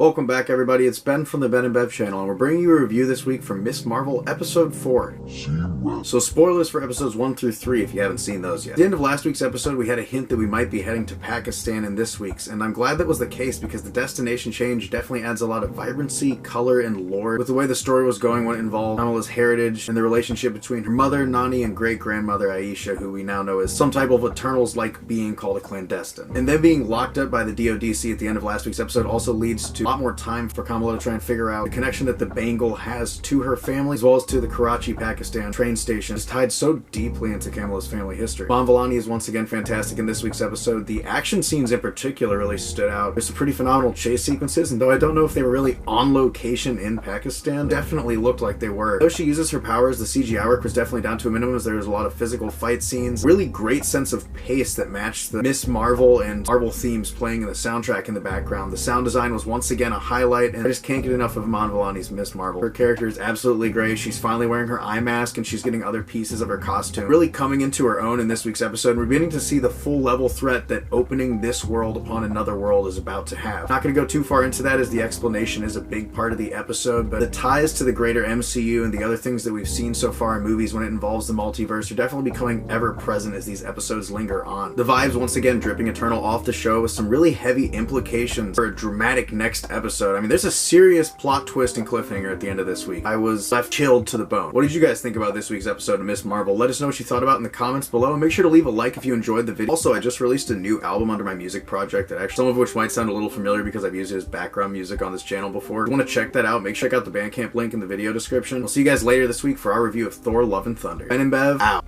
Welcome back, everybody. It's Ben from the Ben and Bev channel, and we're bringing you a review this week from Ms. Marvel Episode 4. So spoilers for episodes 1 through 3 if you haven't seen those yet. At the end of last week's episode, we had a hint that we might be heading to Pakistan in this week's, and I'm glad that was the case because the destination change definitely adds a lot of vibrancy, color, and lore with the way the story was going when it involved Kamala's heritage and the relationship between her mother, Nani, and great-grandmother Aisha, who we now know as some type of Eternals-like being called a clandestine. And them being locked up by the DODC at the end of last week's episode also leads to a lot more time for Kamala to try and figure out the connection that the Bengal has to her family, as well as to the Karachi, Pakistan train station, is tied so deeply into Kamala's family history. Vellani is once again fantastic in this week's episode. The action scenes in particular really stood out. There's some pretty phenomenal chase sequences, and though I don't know if they were really on location in Pakistan, definitely looked like they were. Though she uses her powers, the CGI work was definitely down to a minimum, as there was a lot of physical fight scenes. Really great sense of pace that matched the Miss Marvel and Marvel themes playing in the soundtrack in the background. The sound design was once again a highlight, and I just can't get enough of Iman Vellani's Miss Marvel. Her character is absolutely great. She's finally wearing her eye mask, and she's getting other pieces of her costume, really coming into her own in this week's episode. We're beginning to see the full level threat that opening this world upon another world is about to have. Not going to go too far into that, as the explanation is a big part of the episode, but the ties to the greater MCU and the other things that we've seen so far in movies when it involves the multiverse are definitely becoming ever present as these episodes linger on. The vibes once again dripping Eternal off the show with some really heavy implications for a dramatic next episode. I mean, there's a serious plot twist and cliffhanger at the end of this week. I was left chilled to the bone. What did you guys think about this week's episode of Miss Marvel? Let us know what you thought about in the comments below, and make sure to leave a like if you enjoyed the video. Also, I just released a new album under my music project that actually, some of which might sound a little familiar because I've used it as background music on this channel before. If you want to check that out, make sure to check out the Bandcamp link in the video description. I'll see you guys later this week for our review of Thor: Love and Thunder. Ben and Bev, out.